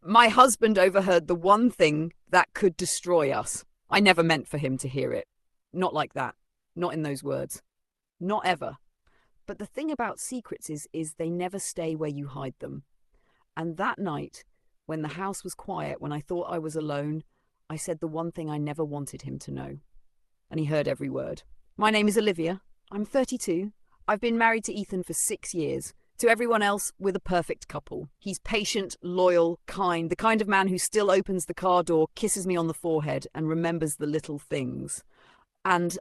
My husband overheard the one thing that could destroy us. I never meant for him to hear it. Not like that. Not in those words. Not ever. But the thing about secrets is they never stay where you hide them. And that night, when the house was quiet, when I thought I was alone, I said the one thing I never wanted him to know. And he heard every word. My name is Olivia. I'm 32. I've been married to Ethan for 6 years. To everyone else, we're the perfect couple. He's patient, loyal, kind, the kind of man who still opens the car door, kisses me on the forehead, and remembers the little things. And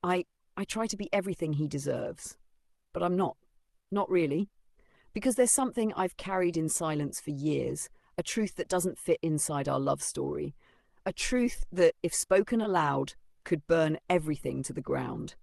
I try to be everything he deserves. But I'm not. Not really. Because there's something I've carried in silence for years, a truth that doesn't fit inside our love story. A truth that, if spoken aloud, could burn everything to the ground.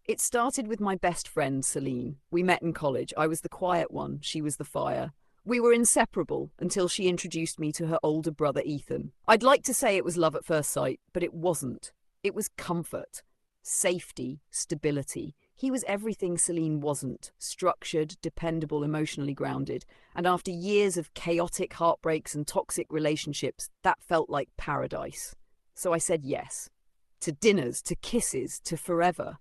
It started with my best friend, Celine. We met in college. I was the quiet one. She was the fire. We were inseparable until she introduced me to her older brother, Ethan. I'd like to say it was love at first sight, but it wasn't. It was comfort, safety, stability. He was everything Celine wasn't: structured, dependable, emotionally grounded. And after years of chaotic heartbreaks and toxic relationships, that felt like paradise. So I said yes. To dinners, to kisses, to forever.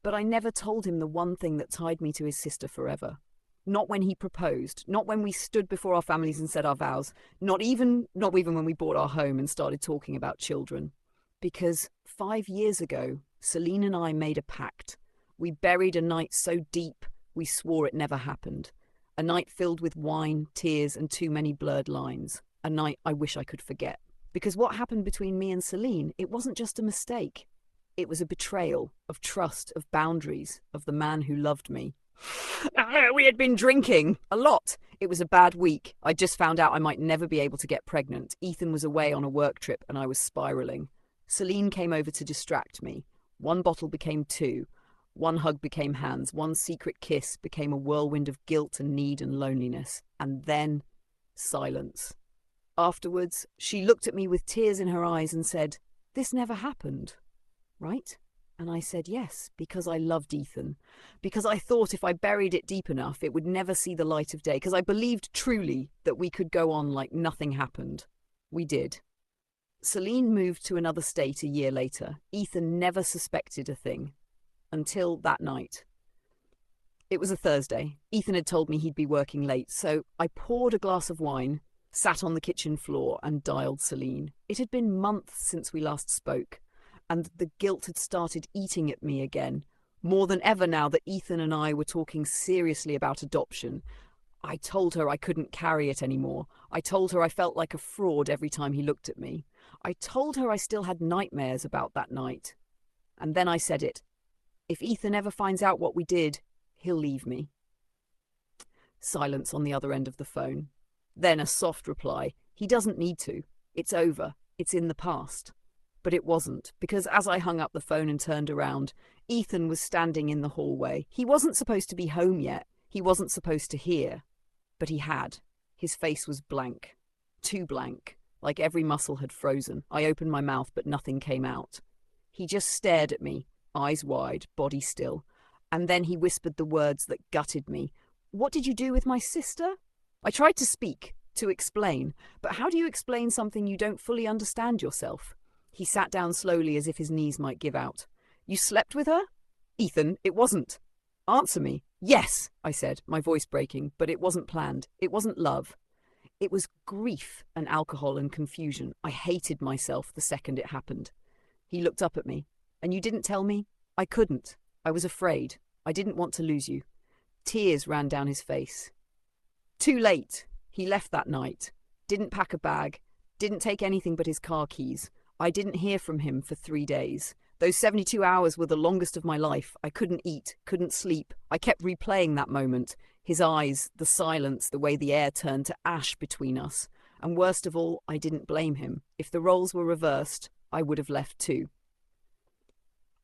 But I never told him the one thing that tied me to his sister forever. Not when he proposed, not when we stood before our families and said our vows, not even when we bought our home and started talking about children. Because 5 years ago, Celine and I made a pact. We buried a night so deep, we swore it never happened. A night filled with wine, tears, and too many blurred lines. A night I wish I could forget. Because what happened between me and Celine, it wasn't just a mistake. It was a betrayal of trust, of boundaries, of the man who loved me. We had been drinking a lot. It was a bad week. I just found out I might never be able to get pregnant. Ethan was away on a work trip and I was spiraling. Celine came over to distract me. One bottle became 2. One hug became hands. One secret kiss became a whirlwind of guilt and need and loneliness. And then silence. Afterwards, she looked at me with tears in her eyes and said, "This never happened, right?" And I said yes, because I loved Ethan. Because I thought if I buried it deep enough, it would never see the light of day. Because I believed truly that we could go on like nothing happened. We did. Celine moved to another state a year later. Ethan never suspected a thing. Until that night. It was a Thursday. Ethan had told me he'd be working late, so I poured a glass of wine, sat on the kitchen floor, and dialed Celine. It had been months since we last spoke, and the guilt had started eating at me again, more than ever now that Ethan and I were talking seriously about adoption. I told her I couldn't carry it anymore. I told her I felt like a fraud every time he looked at me. I told her I still had nightmares about that night. And then I said it. If Ethan ever finds out what we did, he'll leave me. Silence on the other end of the phone. Then a soft reply. He doesn't need to. It's over. It's in the past. But it wasn't, because as I hung up the phone and turned around, Ethan was standing in the hallway. He wasn't supposed to be home yet. He wasn't supposed to hear. But he had. His face was blank. Too blank. Like every muscle had frozen. I opened my mouth, but nothing came out. He just stared at me, eyes wide, body still. And then he whispered the words that gutted me. "What did you do with my sister?" I tried to speak, to explain. But how do you explain something you don't fully understand yourself? He sat down slowly as if his knees might give out. "You slept with her?" "Ethan, it wasn't." "Answer me." "Yes," I said, my voice breaking, but it wasn't planned. It wasn't love. It was grief and alcohol and confusion. I hated myself the second it happened. He looked up at me. "And you didn't tell me?" "I couldn't. I was afraid. I didn't want to lose you." Tears ran down his face. Too late. He left that night. Didn't pack a bag. Didn't take anything but his car keys. I didn't hear from him for 3 days. Those 72 hours were the longest of my life. I couldn't eat, couldn't sleep. I kept replaying that moment. His eyes, the silence, the way the air turned to ash between us. And worst of all, I didn't blame him. If the roles were reversed, I would have left too.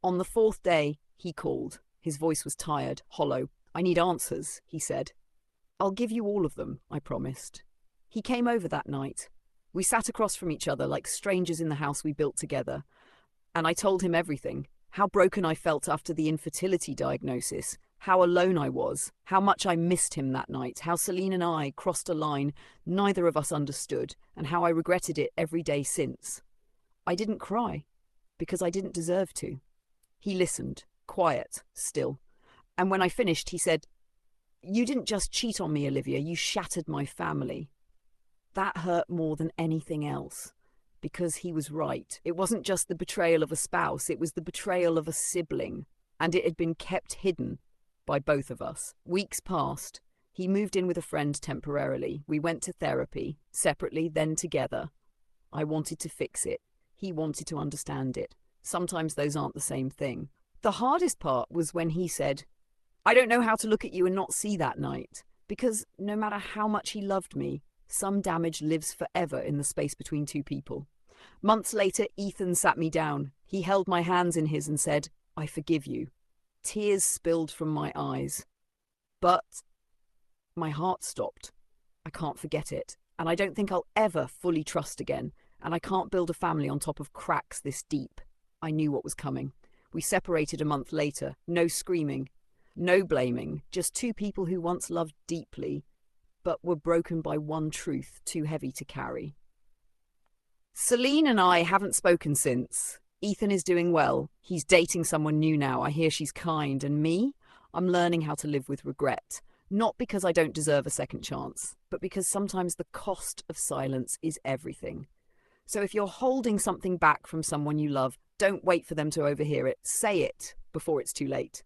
On the 4th day, he called. His voice was tired, hollow. "I need answers," he said. "I'll give you all of them," I promised. He came over that night. We sat across from each other like strangers in the house we built together. And I told him everything. How broken I felt after the infertility diagnosis. how alone I was, how much I missed him that night, how Celine and I crossed a line neither of us understood, and how I regretted it every day since. I didn't cry, because I didn't deserve to. He listened, quiet, still. And when I finished, he said, "You didn't just cheat on me, Olivia, you shattered my family." That hurt more than anything else, because he was right. It wasn't just the betrayal of a spouse, it was the betrayal of a sibling, and it had been kept hidden by both of us. Weeks passed. He moved in with a friend temporarily. We went to therapy, separately, then together. I wanted to fix it. He wanted to understand it. Sometimes those aren't the same thing. The hardest part was when he said, "I don't know how to look at you and not see that night," because no matter how much he loved me, some damage lives forever in the space between two people. Months later, Ethan sat me down. He held my hands in his and said, "I forgive you." Tears spilled from my eyes. But my heart stopped. I can't forget it. And I don't think I'll ever fully trust again. And I can't build a family on top of cracks this deep. I knew what was coming. We separated a month later. No screaming. No blaming. Just two people who once loved deeply, but were broken by one truth too heavy to carry. Celine and I haven't spoken since. Ethan is doing well. He's dating someone new now. I hear she's kind. And me? I'm learning how to live with regret. Not because I don't deserve a second chance, but because sometimes the cost of silence is everything. So if you're holding something back from someone you love, don't wait for them to overhear it. Say it before it's too late.